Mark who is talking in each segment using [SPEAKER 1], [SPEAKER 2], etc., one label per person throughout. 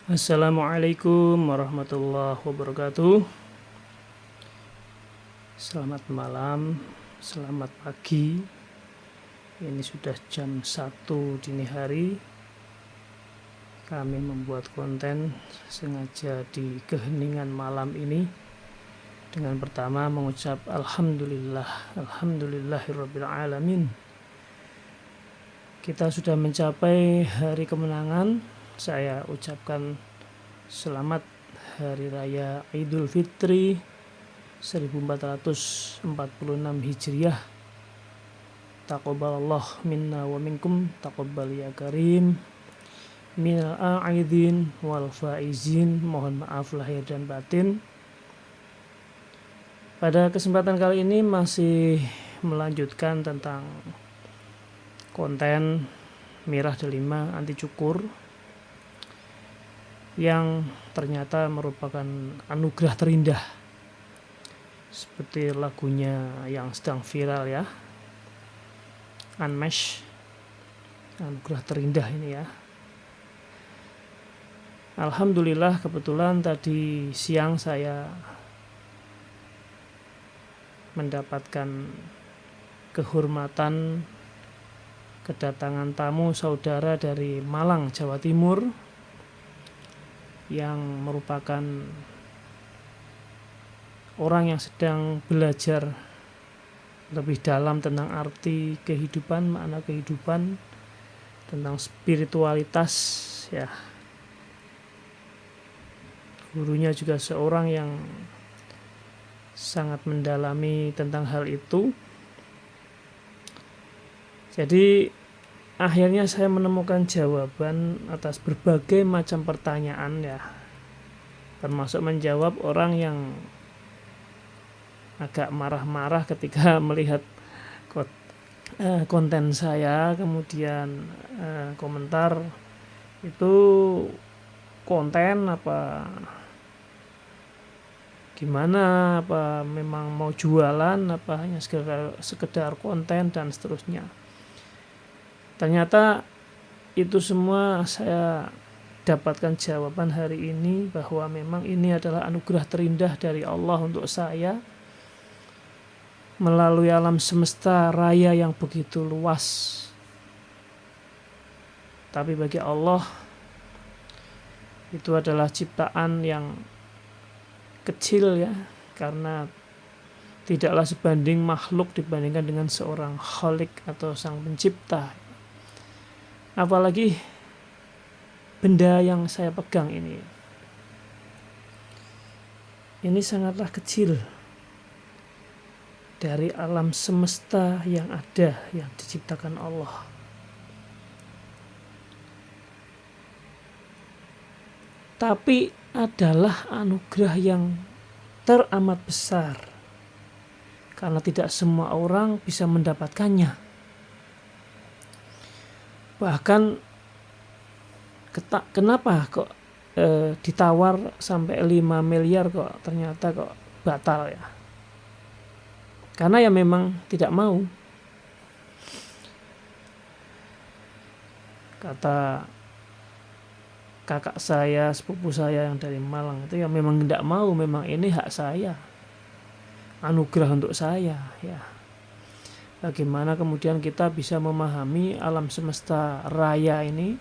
[SPEAKER 1] Assalamualaikum warahmatullahi wabarakatuh. Selamat malam, selamat pagi. Ini sudah jam 1 dini hari. Kami membuat konten sengaja di keheningan malam ini dengan pertama mengucap alhamdulillahirabbil alamin. Kita sudah mencapai hari kemenangan. Saya ucapkan selamat Hari Raya Idul Fitri 1446 Hijriah. Taqabbalallah minna wa minkum, taqabbal ya karim. Minal a'idin wal faizin, mohon maaf lahir dan batin. Pada kesempatan kali ini masih melanjutkan tentang konten Mirah Delima Anti Cukur yang ternyata merupakan anugerah terindah, seperti lagunya yang sedang viral ya, Unmesh, anugerah terindah ini ya. Alhamdulillah, kebetulan tadi siang saya mendapatkan kehormatan kedatangan tamu saudara dari Malang, Jawa Timur, yang merupakan orang yang sedang belajar lebih dalam tentang arti kehidupan, makna kehidupan, tentang spiritualitas ya. Gurunya juga seorang yang sangat mendalami tentang hal itu. Jadi akhirnya saya menemukan jawaban atas berbagai macam pertanyaan ya, termasuk menjawab orang yang agak marah-marah ketika melihat konten saya, kemudian komentar itu konten apa gimana, apa memang mau jualan, apa hanya sekedar konten dan seterusnya. Ternyata itu semua saya dapatkan jawaban hari ini, bahwa memang ini adalah anugerah terindah dari Allah untuk saya melalui alam semesta raya yang begitu luas. Tapi bagi Allah itu adalah ciptaan yang kecil ya, karena tidaklah sebanding makhluk dibandingkan dengan seorang Khalik atau sang pencipta. Apalagi benda yang saya pegang ini sangatlah kecil dari alam semesta yang ada, yang diciptakan Allah. Tapi adalah anugerah yang teramat besar, karena tidak semua orang bisa mendapatkannya. Bahkan kenapa kok ditawar sampai 5 miliar kok ternyata kok batal ya? Karena ya memang tidak mau. Kata kakak saya, sepupu saya yang dari Malang itu ya memang tidak mau, memang ini hak saya, anugerah untuk saya ya. Bagaimana kemudian kita bisa memahami alam semesta raya ini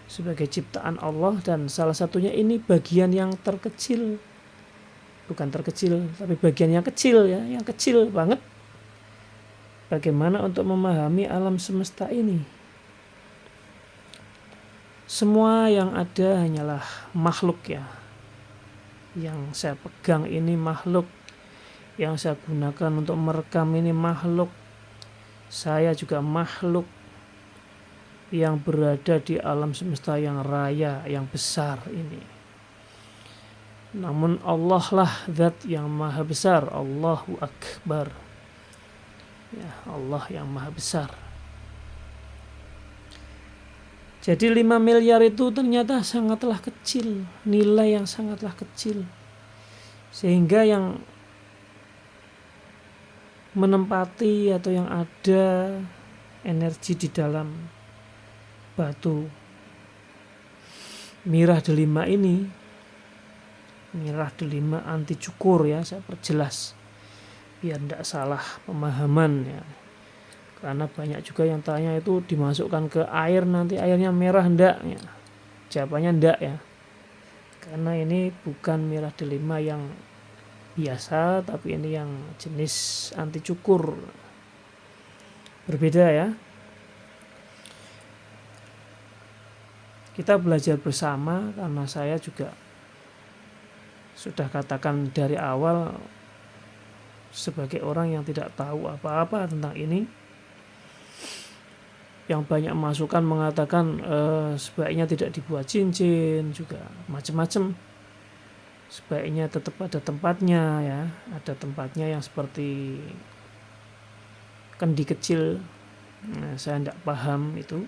[SPEAKER 1] sebagai ciptaan Allah, dan salah satunya ini bagian yang terkecil, bukan terkecil tapi bagian yang kecil ya, yang kecil banget. Bagaimana untuk memahami alam semesta ini? Semua yang ada hanyalah makhluk ya. Yang saya pegang ini makhluk, yang saya gunakan untuk merekam ini makhluk. Saya juga makhluk yang berada di alam semesta yang raya, yang besar ini. Namun Allah lah zat yang maha besar, Allahu Akbar ya, Allah yang maha besar. Jadi 5 miliar itu ternyata sangatlah kecil, nilai yang sangatlah kecil, sehingga yang menempati atau yang ada energi di dalam batu Mirah delima ini, mirah delima anti cukur ya, saya perjelas biar tidak salah pemahaman ya. Karena banyak juga yang tanya itu dimasukkan ke air nanti airnya merah, enggak ya. Jawabannya enggak ya. Karena ini bukan mirah delima yang biasa, tapi ini yang jenis anti cukur. Berbeda ya. Kita belajar bersama karena saya juga sudah katakan dari awal sebagai orang yang tidak tahu apa-apa tentang ini, yang banyak masukan mengatakan sebaiknya tidak dibuat cincin, juga macam-macam. Sebaiknya tetap ada tempatnya ya, ada tempatnya yang seperti kendi kecil. Nah, saya tidak paham itu.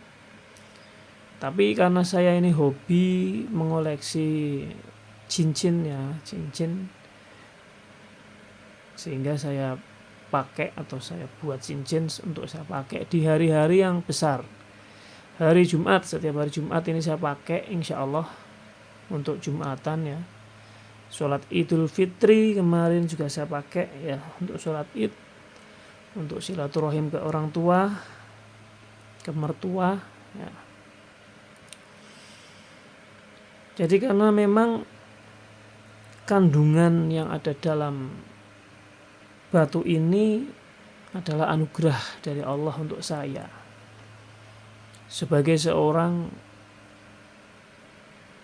[SPEAKER 1] Tapi karena saya ini hobi mengoleksi cincin ya, cincin, sehingga saya pakai atau saya buat cincin untuk saya pakai di hari-hari yang besar. Hari Jumat, setiap hari Jumat ini saya pakai insya Allah untuk Jumatan ya. Sholat Idul Fitri kemarin juga saya pakai ya untuk sholat Id, untuk silaturahim ke orang tua, ke mertua ya. Jadi karena memang kandungan yang ada dalam batu ini adalah anugerah dari Allah untuk saya. Sebagai seorang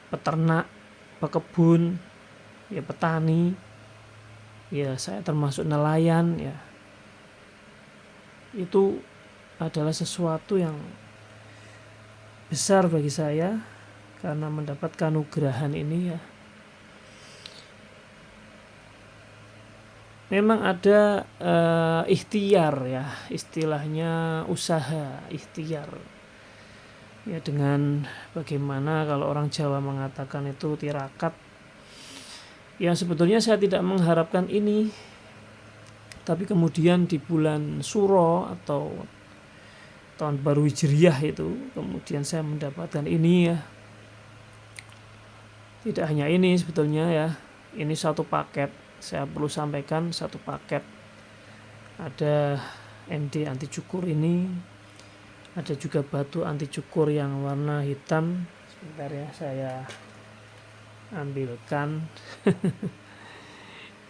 [SPEAKER 1] peternak, pekebun, ya petani, ya saya termasuk nelayan ya. Itu adalah sesuatu yang besar bagi saya karena mendapatkan anugerah ini ya. Memang ada ikhtiar ya, istilahnya usaha ikhtiar ya, dengan bagaimana kalau orang Jawa mengatakan itu tirakat ya. Sebetulnya saya tidak mengharapkan ini, tapi kemudian di bulan Suro atau tahun baru Hijriyah itu kemudian saya mendapatkan ini ya. Tidak hanya ini sebetulnya ya, ini satu paket. Saya perlu sampaikan satu paket. Ada MD anti cukur ini, ada juga batu anti cukur yang warna hitam. Sebentar ya, saya ambilkan.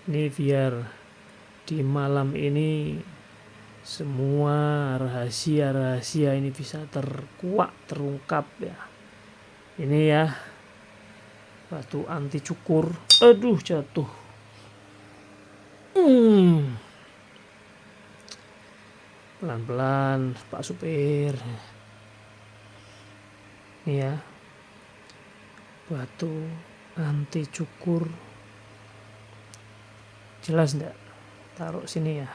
[SPEAKER 1] Ini biar di malam ini semua rahasia-rahasia ini bisa terkuak, terungkap ya. Ini ya, batu anti cukur. Aduh, jatuh. Pelan-pelan Pak Supir. Ini ya, batu anti cukur. Jelas enggak? Taruh sini ya.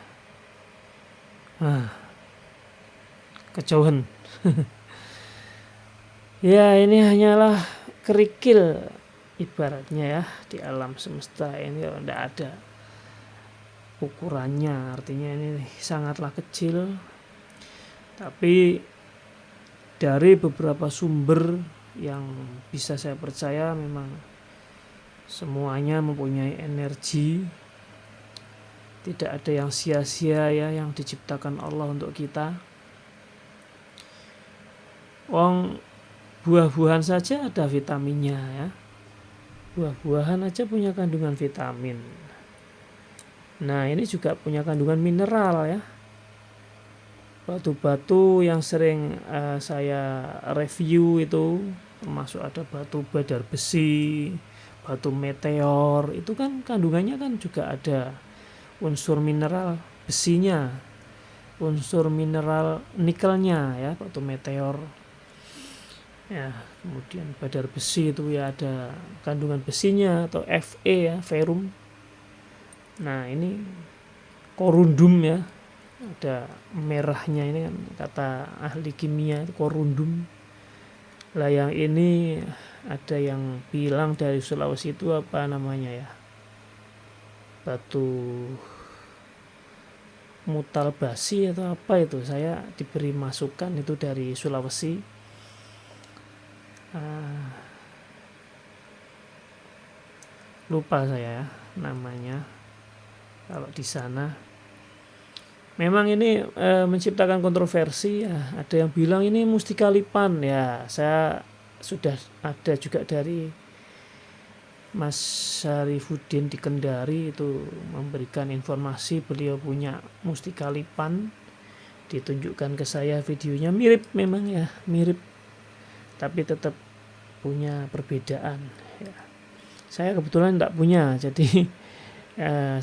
[SPEAKER 1] Kejauhan. Ya, ini hanyalah kerikil ibaratnya ya, di alam semesta ini tidak ada ukurannya, artinya ini sangatlah kecil. Tapi dari beberapa sumber yang bisa saya percaya memang semuanya mempunyai energi, tidak ada yang sia-sia ya yang diciptakan Allah untuk kita. Buah-buahan saja ada vitaminnya ya, buah-buahan aja punya kandungan vitamin. Nah, ini juga punya kandungan mineral ya. Batu-batu yang sering saya review itu termasuk ada batu badar besi, batu meteor, itu kan kandungannya kan juga ada unsur mineral besinya, unsur mineral nikelnya ya, batu meteor ya. Kemudian badar besi itu ya ada kandungan besinya atau Fe ya, ferum. Nah, ini korundum ya, ada merahnya ini kan kata ahli kimia itu korundum. Lah yang ini ada yang bilang dari Sulawesi itu apa namanya ya, batu mutalbasi atau apa itu, saya diberi masukan itu dari Sulawesi. lupa saya namanya kalau di sana. Memang ini menciptakan kontroversi ya. Ada yang bilang ini Mustika Lipan ya. Saya sudah ada juga dari Mas Syarifuddin di Kendari itu memberikan informasi beliau punya Mustika Lipan, ditunjukkan ke saya videonya, mirip memang ya, mirip, tapi tetap punya perbedaan ya. Saya kebetulan tidak punya, jadi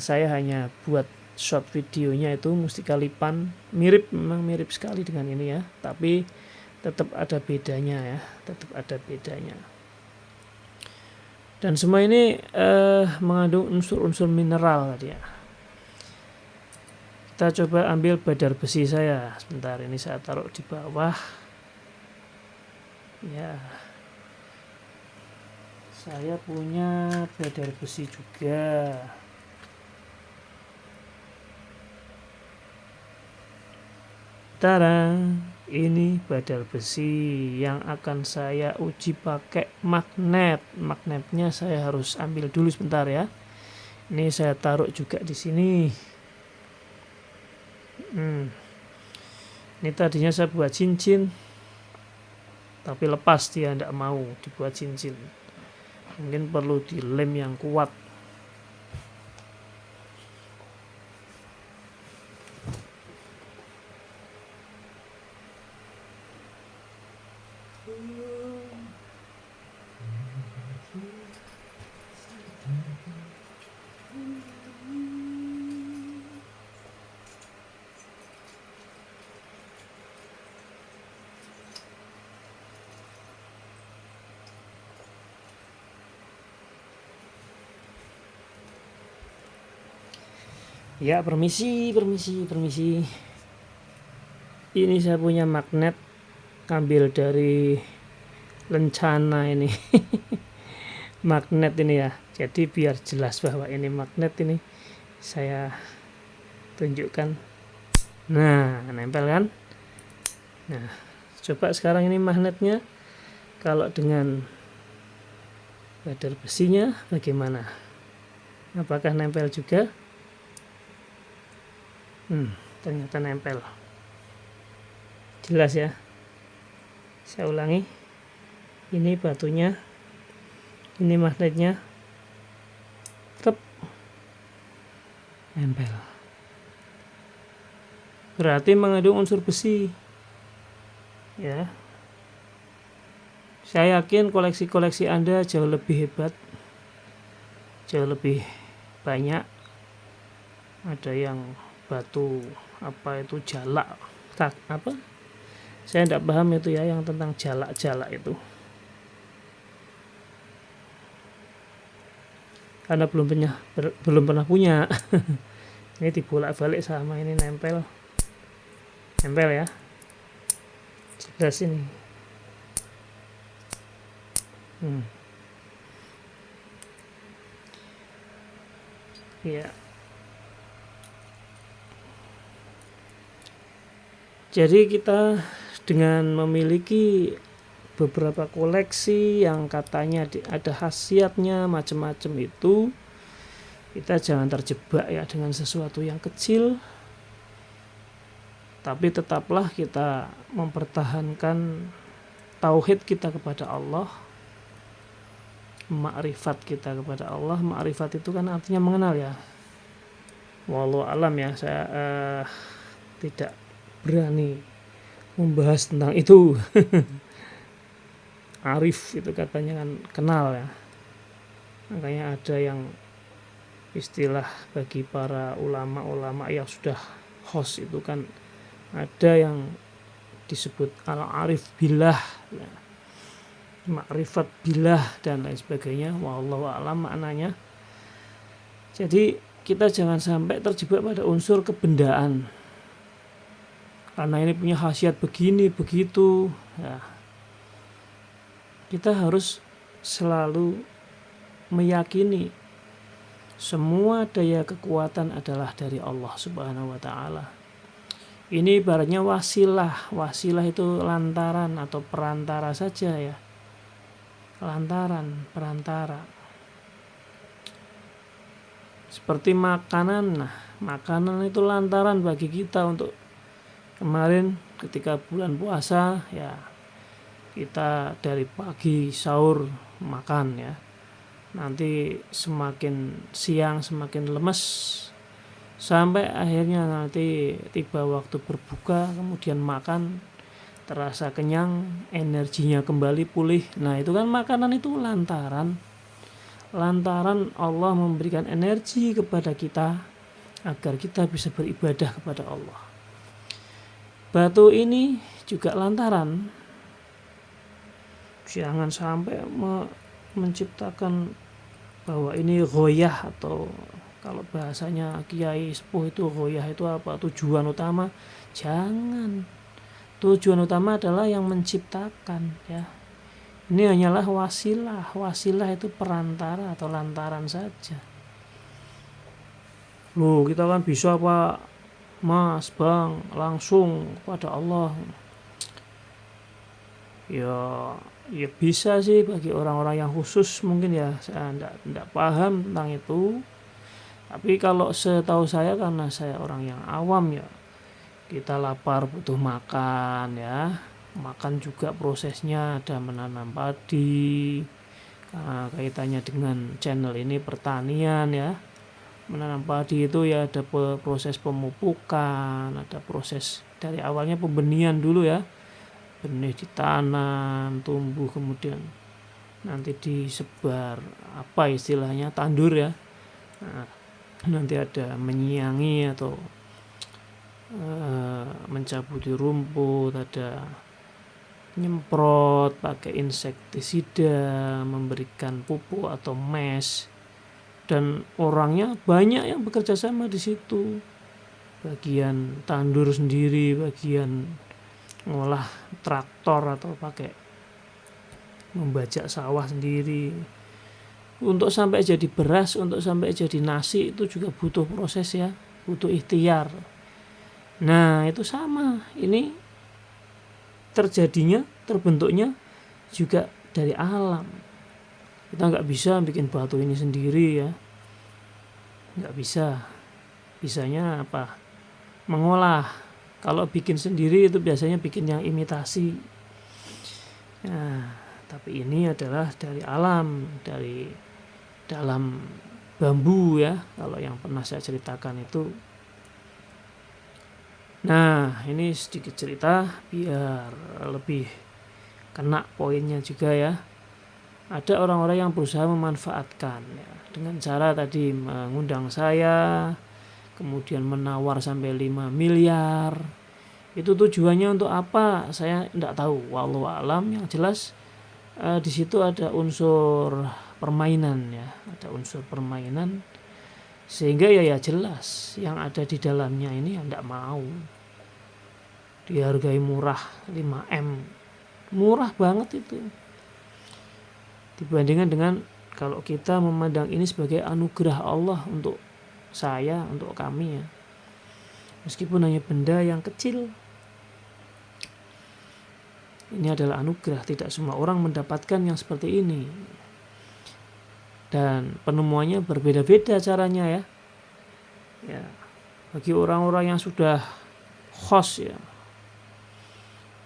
[SPEAKER 1] saya hanya buat short videonya itu Mustika Lipan, mirip, memang mirip sekali dengan ini ya, tapi tetap ada bedanya ya, tetap ada bedanya. Dan semua ini mengandung unsur-unsur mineral tadi ya. Kita coba ambil badar besi saya, sebentar, ini saya taruh di bawah ya. Saya punya badar besi juga. Tada, ini badar besi yang akan saya uji pakai magnet. Magnetnya saya harus ambil dulu sebentar ya. Ini saya taruh juga di sini. Ini tadinya saya buat cincin, tapi lepas, dia tidak mau dibuat cincin. Mungkin perlu dilem yang kuat. Ya, permisi. Ini saya punya magnet, ambil dari Lencana ini. Magnet ini ya. Jadi biar jelas bahwa ini magnet, ini saya tunjukkan. Nah, nempel kan? Nah, coba sekarang ini magnetnya kalau dengan badar besinya bagaimana? Apakah nempel juga? Ternyata nempel. Jelas ya. Saya ulangi. Ini batunya, ini magnetnya, nempel. Berarti mengandung unsur besi. Ya. Saya yakin koleksi-koleksi Anda jauh lebih hebat, jauh lebih banyak. Ada yang batu apa itu jalak, apa? Saya tidak paham itu ya, yang tentang jalak-jalak itu. Karena belum pernah punya. Ini dibolak-balik sama ini nempel ya. Jelas ini. Ya. Jadi kita dengan memiliki beberapa koleksi yang katanya ada khasiatnya macam-macam itu, kita jangan terjebak ya dengan sesuatu yang kecil, tapi tetaplah kita mempertahankan tauhid kita kepada Allah, makrifat kita kepada Allah. Makrifat itu kan artinya mengenal ya. Wallahu alam ya, saya tidak berani membahas tentang itu. Arif itu katanya kan kenal ya. Makanya ada yang istilah bagi para ulama-ulama yang sudah host itu kan, ada yang disebut al-arif billah ya, makrifat billah dan lain sebagainya. Wallahu a'lam maknanya. Jadi kita jangan sampai terjebak pada unsur kebendaan, karena ini punya khasiat begini begitu ya. Kita harus selalu meyakini semua daya kekuatan adalah dari Allah Subhanahu wa ta'ala. Ini ibaratnya wasilah. Wasilah itu lantaran atau perantara saja ya. Lantaran, perantara. Seperti makanan. Nah, makanan itu lantaran bagi kita untuk kemarin ketika bulan puasa ya, kita dari pagi sahur makan ya. Nanti semakin siang semakin lemes sampai akhirnya nanti tiba waktu berbuka, kemudian makan, terasa kenyang, energinya kembali pulih. Nah, itu kan makanan itu lantaran Allah memberikan energi kepada kita agar kita bisa beribadah kepada Allah. Batu ini juga lantaran. Jangan sampai menciptakan bahwa ini ghoyah, atau kalau bahasanya kiai sepuh itu ghoyah itu apa? Tujuan utama. Jangan. Tujuan utama adalah yang menciptakan ya. Ini hanyalah wasilah. Wasilah itu perantara atau lantaran saja. Loh, kita kan bisa Pak, Mas, Bang, langsung kepada Allah. Ya bisa sih bagi orang-orang yang khusus mungkin ya. Saya enggak paham tentang itu. Tapi kalau setahu saya, karena saya orang yang awam ya, kita lapar butuh makan ya. Makan juga prosesnya ada menanam padi. Karena kaitannya dengan channel ini pertanian ya. Menanam padi itu ya ada proses pemupukan, ada proses dari awalnya pembenihan dulu ya. Benih ditanam, tumbuh, kemudian nanti disebar apa istilahnya, tandur ya. Nah, nanti ada menyiangi atau mencabuti rumput, ada nyemprot pakai insektisida, memberikan pupuk atau mes, dan orangnya banyak yang bekerja sama di situ. Bagian tandur sendiri, bagian ngolah traktor atau pakai membajak sawah sendiri. Untuk sampai jadi beras, untuk sampai jadi nasi itu juga butuh proses ya, butuh ikhtiar. Nah, itu sama. Ini terbentuknya juga dari alam. Kita nggak bisa bikin batu ini sendiri ya, nggak bisa. Bisanya apa? Mengolah. Kalau bikin sendiri itu biasanya bikin yang imitasi. Nah, tapi ini adalah dari alam, dari dalam bambu ya, kalau yang pernah saya ceritakan itu. Nah, ini sedikit cerita biar lebih kena poinnya juga ya. Ada orang-orang yang berusaha memanfaatkan ya, dengan cara tadi mengundang saya, kemudian menawar sampai 5 miliar. Itu tujuannya untuk apa? Saya tidak tahu. Wallahu alam. Yang jelas di situ ada unsur permainan ya, ada unsur permainan, sehingga ya jelas yang ada di dalamnya ini yang tidak mau. Dihargai murah 5M, murah banget itu dibandingkan dengan kalau kita memandang ini sebagai anugerah Allah untuk saya, untuk kami ya, meskipun hanya benda yang kecil. Ini adalah anugerah, tidak semua orang mendapatkan yang seperti ini. Dan penemuannya berbeda-beda caranya ya. Ya, bagi orang-orang yang sudah khos ya,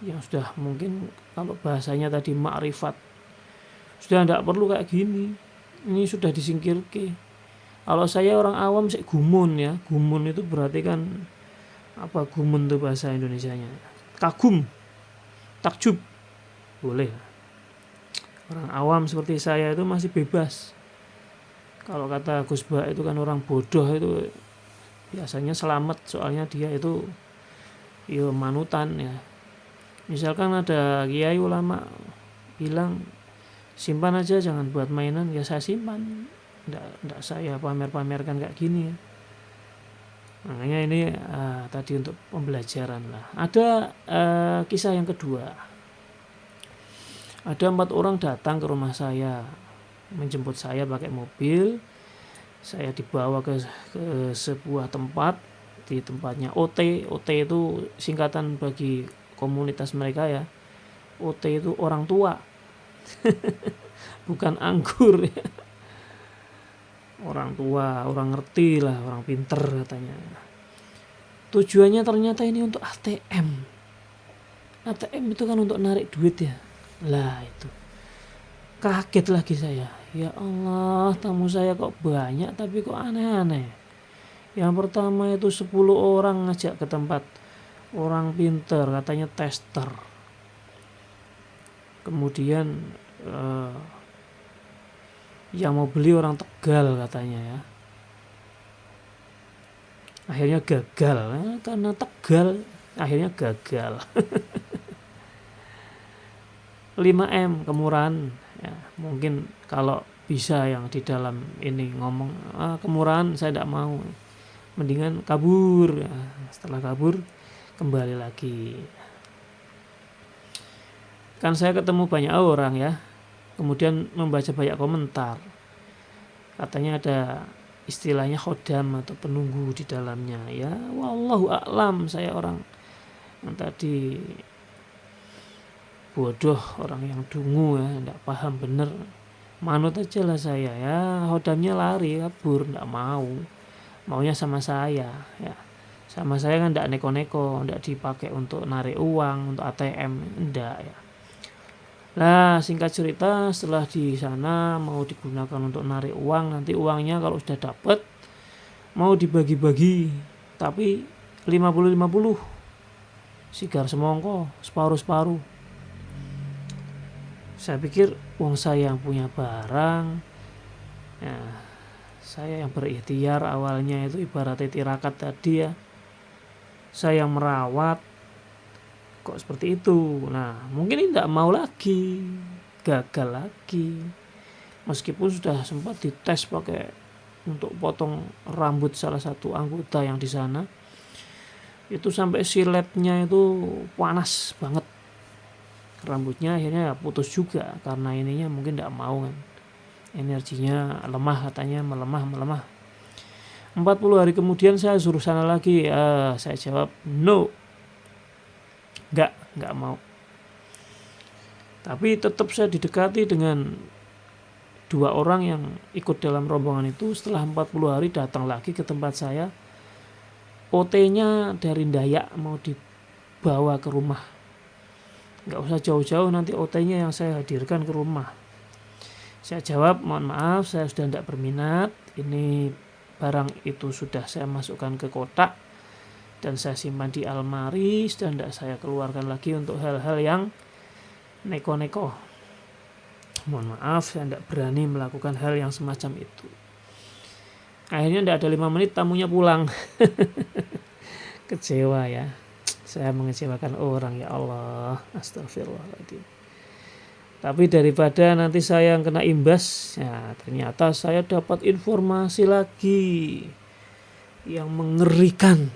[SPEAKER 1] yang sudah mungkin kalau bahasanya tadi makrifat, sudah tidak perlu kayak gini. Ini sudah disingkirkan. Kalau saya orang awam sih gumun ya. Gumun itu berarti kan apa? Gumun itu bahasa Indonesianya kagum, takjub, boleh. Orang awam seperti saya itu masih bebas. Kalau kata Gus Ba itu kan orang bodoh itu biasanya selamat, soalnya dia itu ya manutan ya. Misalkan ada kiai ulama bilang simpan aja, jangan buat mainan, ya saya simpan. Nggak saya pamer-pamerkan kayak gini ya. Makanya ini tadi untuk pembelajaran lah. Ada kisah yang kedua. Ada 4 orang datang ke rumah saya, menjemput saya pakai mobil. Saya dibawa ke sebuah tempat, di tempatnya OT. OT itu singkatan bagi komunitas mereka ya. OT itu orang tua. Bukan anggur ya. orang tua, orang ngerti lah, orang pinter katanya. Tujuannya ternyata ini untuk ATM. ATM itu kan untuk narik duit ya. Lah itu. Kaget lagi saya. Ya Allah, tamu saya kok banyak tapi kok aneh-aneh. Yang pertama itu 10 orang ngajak ke tempat orang pinter, katanya tester. Kemudian yang mau beli orang Tegal katanya ya. Akhirnya gagal karena Tegal, akhirnya gagal. 5M kemurahan ya, mungkin kalau bisa yang di dalam ini ngomong kemurahan saya tidak mau, mendingan kabur. Setelah kabur kembali lagi. Kan saya ketemu banyak orang ya, kemudian membaca banyak komentar, katanya ada istilahnya khodam atau penunggu di dalamnya ya. Wallahu a'lam, saya orang yang tadi bodoh, orang yang dungu ya, tidak paham bener, manut aja lah saya ya. Khodamnya lari kabur, tidak maunya sama saya ya. Sama saya kan tidak neko-neko, tidak dipakai untuk narik uang, untuk ATM, enggak ya. Nah, singkat cerita, setelah di sana mau digunakan untuk narik uang, nanti uangnya kalau sudah dapat mau dibagi-bagi, tapi 50-50, sigar semongko, separuh-separuh. Saya pikir uang saya yang punya barang ya, saya yang berikhtiar awalnya itu ibaratnya tirakat tadi ya, saya yang merawat, kok seperti itu. Nah, mungkin ini tidak mau lagi, gagal lagi. Meskipun sudah sempat dites pakai untuk potong rambut salah satu anggota yang di sana, itu sampai siletnya itu panas banget, rambutnya akhirnya putus juga karena ininya mungkin tidak mau kan, energinya lemah, katanya melemah. 40 hari kemudian saya suruh sana lagi, saya jawab no, Enggak mau. Tapi tetap saya didekati dengan 2 orang yang ikut dalam rombongan itu. Setelah 40 hari datang lagi ke tempat saya. OT-nya dari Dayak mau dibawa ke rumah. Enggak usah jauh-jauh, nanti OT-nya yang saya hadirkan ke rumah. Saya jawab, mohon maaf, saya sudah tidak berminat. Ini barang itu sudah saya masukkan ke kotak dan saya simpan di almari, dan tidak saya keluarkan lagi untuk hal-hal yang neko-neko. Mohon maaf, saya tidak berani melakukan hal yang semacam itu. Akhirnya tidak ada 5 menit tamunya pulang. Kecewa ya, saya mengecewakan orang, ya Allah, astagfirullahaladzim. Tapi daripada nanti saya yang kena imbas, ya ternyata saya dapat informasi lagi yang mengerikan.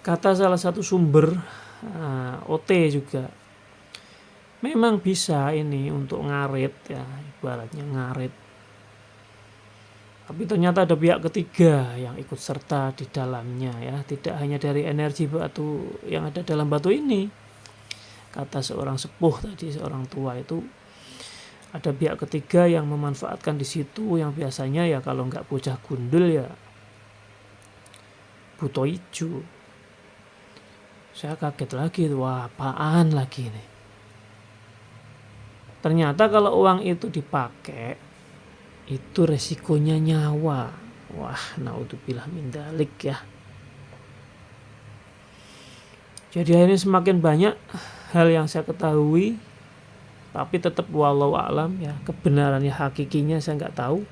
[SPEAKER 1] Kata salah satu sumber OT juga, memang bisa ini untuk ngarit ya, ibaratnya ngarit. Tapi ternyata ada pihak ketiga yang ikut serta di dalamnya ya, tidak hanya dari energi batu yang ada dalam batu ini. Kata seorang sepuh tadi, seorang tua itu, ada pihak ketiga yang memanfaatkan di situ, yang biasanya ya kalau nggak bocah gundul ya buto ijo. Saya kaget lagi, wah apaan lagi nih. Ternyata kalau uang itu dipakai, itu resikonya nyawa. Wah, naudzubillah min dzalik ya. Jadi akhirnya semakin banyak hal yang saya ketahui, tapi tetap wallahu a'lam ya, kebenarannya hakikinya saya nggak tahu.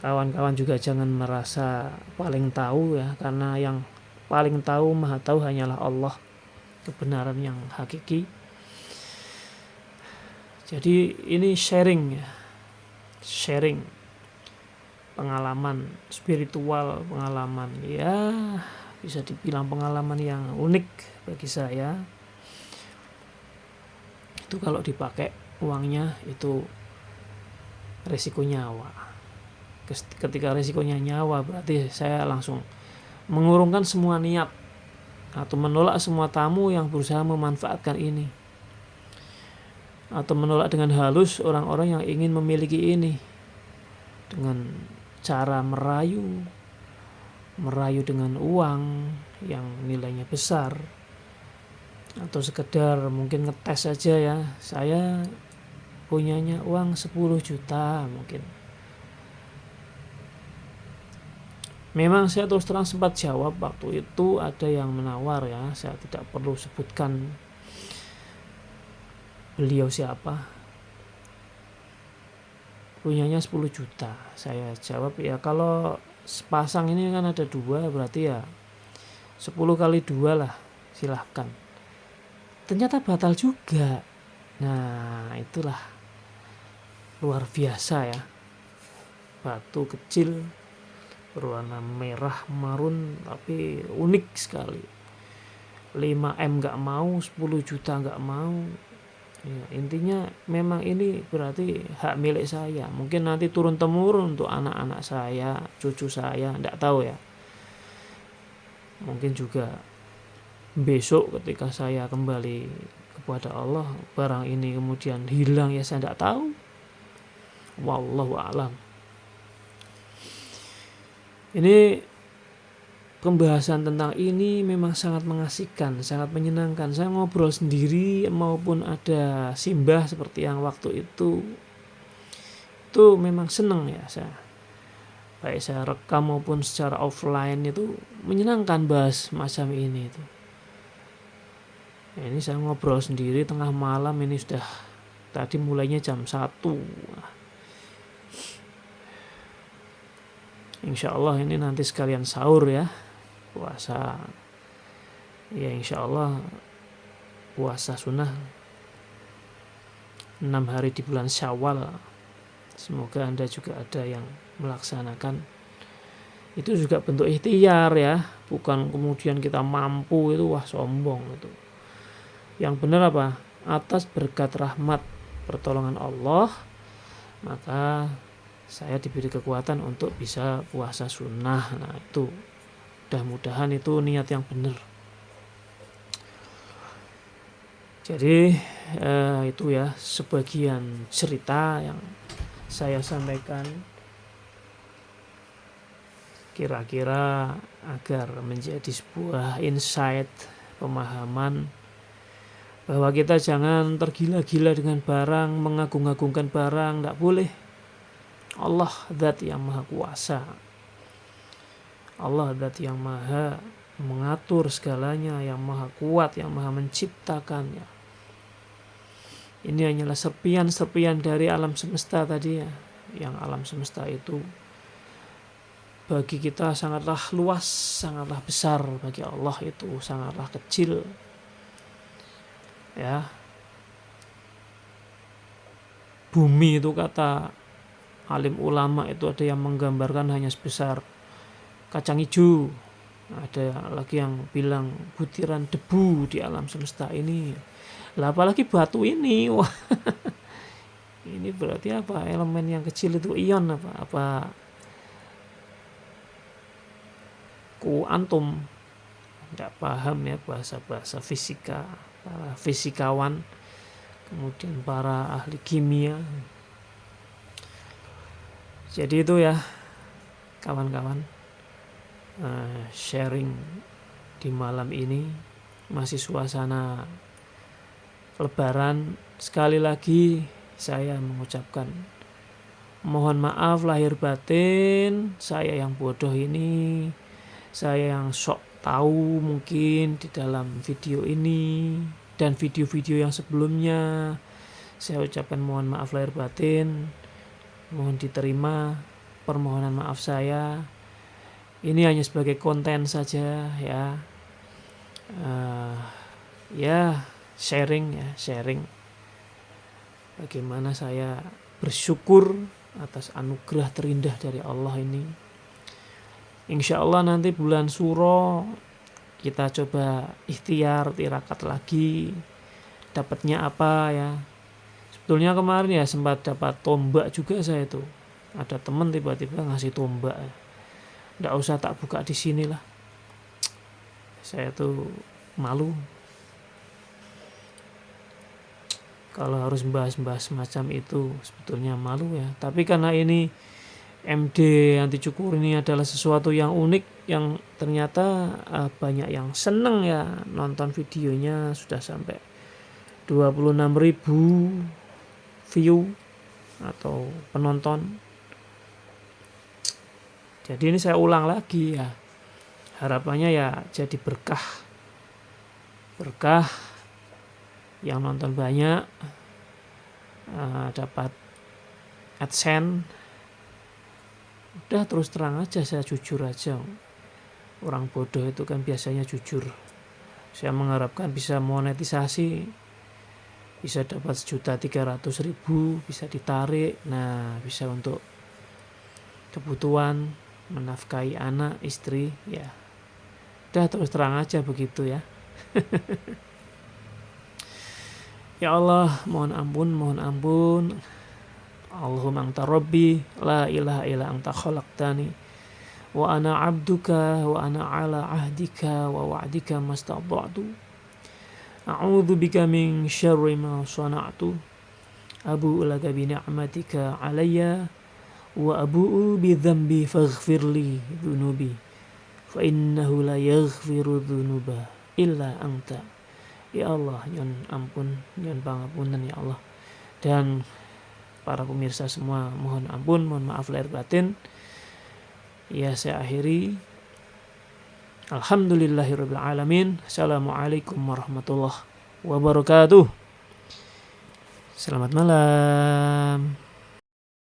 [SPEAKER 1] Kawan-kawan juga jangan merasa paling tahu ya, karena yang paling tahu, maha tahu hanyalah Allah, kebenaran yang hakiki. Jadi ini sharing ya, sharing pengalaman spiritual, pengalaman ya bisa dibilang pengalaman yang unik bagi saya. Itu kalau dipakai uangnya itu resiko nyawa. Ketika resikonya nyawa, berarti saya langsung mengurungkan semua niat atau menolak semua tamu yang berusaha memanfaatkan ini. atau menolak dengan halus orang-orang yang ingin memiliki ini dengan cara merayu dengan uang yang nilainya besar, atau sekedar mungkin ngetes saja ya, saya punyanya uang 10 juta mungkin. Memang saya terus terang sempat jawab waktu itu, ada yang menawar ya, saya tidak perlu sebutkan beliau siapa, punyanya 10 juta. Saya jawab ya kalau sepasang ini kan ada 2, berarti ya 10 kali 2 lah, silahkan. Ternyata batal juga. Nah itulah luar biasa ya, batu kecil berwarna merah marun tapi unik sekali. 5M gak mau, 10 juta gak mau ya, intinya memang ini berarti hak milik saya. Mungkin nanti turun temurun untuk anak-anak saya, cucu saya, gak tahu ya. Mungkin juga besok ketika saya kembali kepada Allah, barang ini kemudian hilang ya, saya gak tahu. Wallahu a'lam. Ini pembahasan tentang ini memang sangat mengasihkan, sangat menyenangkan. Saya ngobrol sendiri maupun ada simbah seperti yang waktu itu memang senang ya saya. Baik saya rekam maupun secara offline itu menyenangkan bahas macam ini itu. Ya, ini saya ngobrol sendiri tengah malam, ini sudah tadi mulainya jam 1. Insya Allah ini nanti sekalian sahur ya, puasa ya, insya Allah puasa sunnah 6 hari di bulan Syawal. Semoga Anda juga ada yang melaksanakan. Itu juga bentuk ikhtiar ya, bukan kemudian kita mampu itu wah sombong itu. Yang benar apa? Atas berkat rahmat pertolongan Allah, maka saya diberi kekuatan untuk bisa puasa sunnah. Nah itu mudah-mudahan itu niat yang benar. Jadi itu ya sebagian cerita yang saya sampaikan, kira-kira agar menjadi sebuah insight, pemahaman bahwa kita jangan tergila-gila dengan barang, mengagung-agungkan barang, tidak boleh. Allah zat yang maha kuasa, Allah zat yang maha mengatur segalanya, yang maha kuat, yang maha menciptakannya. Ini hanyalah serpian-serpian dari alam semesta tadi ya, yang alam semesta itu bagi kita sangatlah luas, sangatlah besar. Bagi Allah itu sangatlah kecil ya. Bumi itu kata alim ulama itu ada yang menggambarkan hanya sebesar kacang hijau, ada lagi yang bilang butiran debu di alam semesta ini. Lah apalagi batu ini, wah ini berarti apa? Elemen yang kecil itu ion apa kuantum. Tidak paham ya bahasa fisika, para fisikawan, kemudian para ahli kimia. Jadi itu ya kawan-kawan, sharing di malam ini masih suasana Lebaran. Sekali lagi saya mengucapkan mohon maaf lahir batin, saya yang bodoh ini, saya yang sok tahu mungkin di dalam video ini dan video-video yang sebelumnya. Saya ucapkan mohon maaf lahir batin, mohon diterima permohonan maaf saya. Ini hanya sebagai konten saja ya, sharing bagaimana saya bersyukur atas anugerah terindah dari Allah ini. Insya Allah nanti bulan Suro kita coba ikhtiar tirakat lagi, dapatnya apa ya. Sebetulnya kemarin ya sempat dapat tombak juga saya itu. Ada teman tiba-tiba ngasih tombak ya. Nggak usah tak buka di sini lah. Saya tuh malu kalau harus bahas-bahas macam itu, sebetulnya malu ya. Tapi karena ini MD anti cukur ini adalah sesuatu yang unik, yang ternyata banyak yang seneng ya nonton videonya, sudah sampai 26.000 view atau penonton. Jadi ini saya ulang lagi ya, harapannya ya jadi berkah yang nonton banyak, dapat AdSense. Udah terus terang aja, saya jujur aja, orang bodoh itu kan biasanya jujur. Saya mengharapkan bisa monetisasi, bisa dapat 1.300.000, bisa ditarik, nah bisa untuk kebutuhan menafkahi anak, istri, ya udah terus terang aja begitu ya. Ya Allah, mohon ampun. Allahumma anta rabbi la ilaha illa anta khalaqtani wa ana abduka wa ana ala ahdika wa wa'dika mastata'tu. A'udzu bika min syarri ma sana'tu. Abu'u laka bi ni'matika 'alayya wa abu'u bi dzambi faghfirli dzunubi fa innahu la yaghfiru dzunuba illa anta. Ya Allah, nyun ampun, nyun pangapunten ya Allah. Dan para pemirsa semua, mohon ampun, mohon maaf lahir batin. Ya, saya akhiri. Alhamdulillahirabbil alamin. Assalamualaikum warahmatullahi wabarakatuh. Selamat malam.